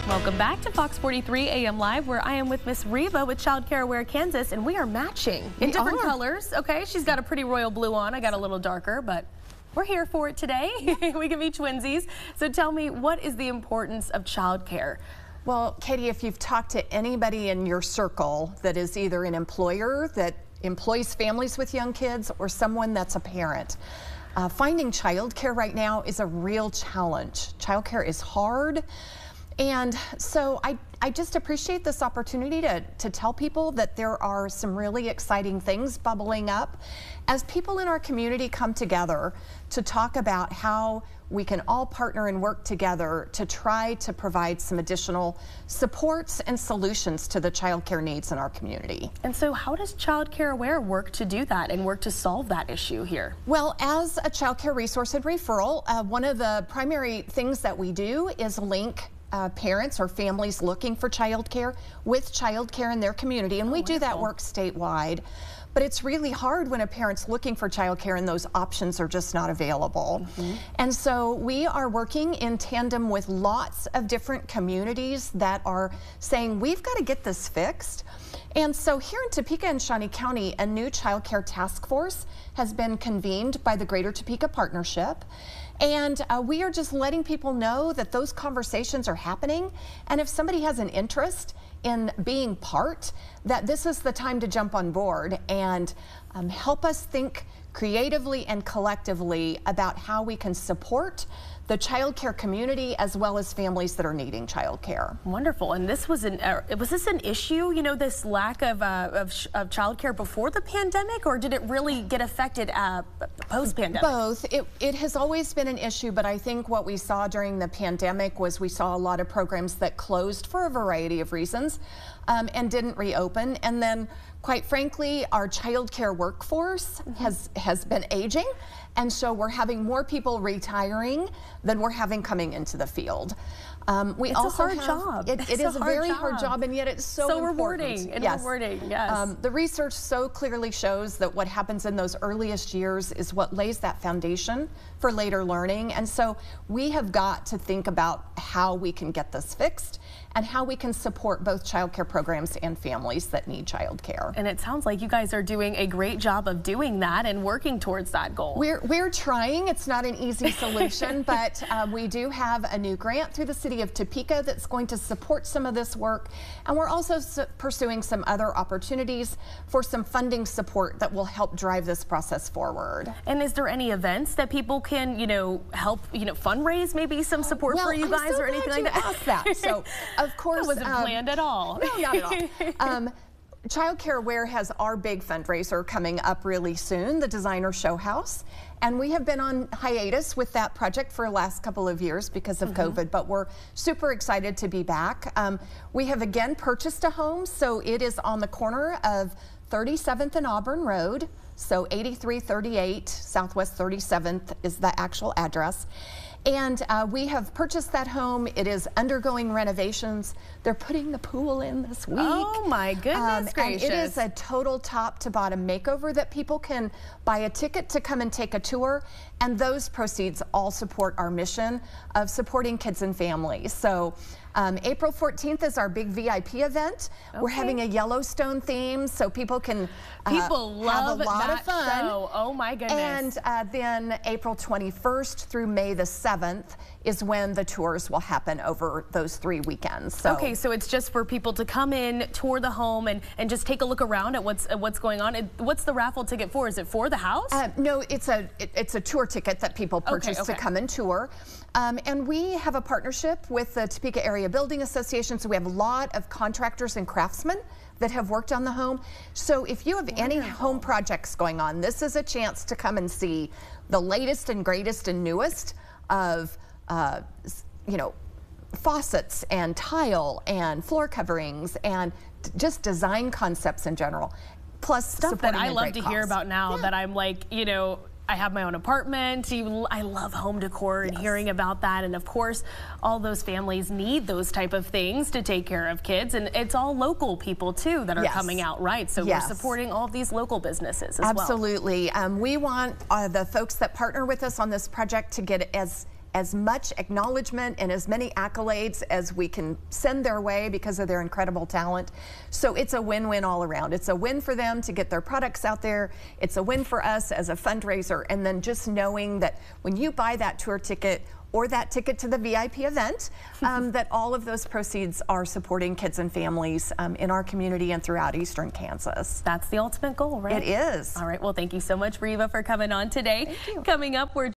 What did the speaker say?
Welcome back to Fox 43 AM Live, where I am with Miss Reva with Childcare Aware Kansas, and we are matching in different colors. Okay, she's got a pretty royal blue on. I got a little darker, but we're here for it today. We can be twinsies. So tell me, what is the importance of childcare? Well, Katie, if you've talked to anybody in your circle that is either an employer that employs families with young kids or someone that's a parent, finding childcare right now is a real challenge. Childcare is hard. And so I just appreciate this opportunity to tell people that there are some really exciting things bubbling up as people in our community come together to talk about how we can all partner and work together to try to provide some additional supports and solutions to the childcare needs in our community. And so how does Childcare Aware work to do that and work to solve that issue here? Well, as a childcare resource and referral, one of the primary things that we do is link parents or families looking for childcare with childcare in their community, and we do that work statewide. But it's really hard when a parent's looking for childcare and those options are just not available. And so we are working in tandem with lots of different communities that are saying, we've got to get this fixed. And so here in Topeka and Shawnee County, a new childcare task force has been convened by the Greater Topeka Partnership. And we are just letting people know that those conversations are happening. And if somebody has an interest in being part, that this is the time to jump on board and help us think creatively and collectively about how we can support the childcare community as well as families that are needing childcare. Wonderful. And this was was this an issue, you know, this lack of childcare before the pandemic, or did it really get affected post-pandemic? Both. It has always been an issue, but I think what we saw during the pandemic was we saw a lot of programs that closed for a variety of reasons and didn't reopen. And then, quite frankly, our childcare workforce has been aging, and so we're having more people retiring than we're having coming into the field. It's a hard job. It is a very hard job, and yet it's so rewarding and rewarding. Yes. The research so clearly shows that what happens in those earliest years is what lays that foundation for later learning. And so we have got to think about how we can get this fixed and how we can support both childcare programs and families that need childcare. And it sounds like you guys are doing a great job of doing that and working towards that goal. We're trying. It's not an easy solution, but we do have a new grant through the city of Topeka that's going to support some of this work. And we're also pursuing some other opportunities for some funding support that will help drive this process forward. And is there any events that people can, help, fundraise maybe some support for you guys or anything like that? Ask that. So, of course, that wasn't planned at all. No, not at all. Childcare Aware has our big fundraiser coming up really soon, the Designer Show House. And we have been on hiatus with that project for the last couple of years because of COVID, but we're super excited to be back. We have again purchased a home, so it is on the corner of 37th and Auburn Road. So 8338 Southwest 37th is the actual address. And we have purchased that home. It is undergoing renovations. They're putting the pool in this week. Oh my goodness gracious. And it is a total top to bottom makeover that people can buy a ticket to come and take a tour. And those proceeds all support our mission of supporting kids and families. So April 14th is our big VIP event. We're having a Yellowstone theme so people can have a lot of fun. Show. Oh my goodness. And then April 21st through May the 7th is when the tours will happen over those 3 weekends. So. Okay, so it's just for people to come in, tour the home, and just take a look around at what's going on. What's the raffle ticket for? Is it for the house? No, it's a tour ticket that people purchase to come and tour. And we have a partnership with the Topeka Area Building Association, so we have a lot of contractors and craftsmen that have worked on the home. So if you have any home projects going on, this is a chance to come and see the latest and greatest and newest of faucets and tile and floor coverings and just design concepts in general. Plus stuff that I love to hear about now that I'm like, I have my own apartment. I love home decor and hearing about that. And of course, all those families need those type of things to take care of kids. And it's all local people too that are coming out, right? So we're supporting all of these local businesses as well. Absolutely. We want the folks that partner with us on this project to get as as much acknowledgement and as many accolades as we can send their way because of their incredible talent. So it's a win-win all around. It's a win for them to get their products out there. It's a win for us as a fundraiser. And then just knowing that when you buy that tour ticket or that ticket to the VIP event, that all of those proceeds are supporting kids and families in our community and throughout Eastern Kansas. That's the ultimate goal, right? It is. All right, well, thank you so much, Reva, for coming on today. Thank you. Coming up, we're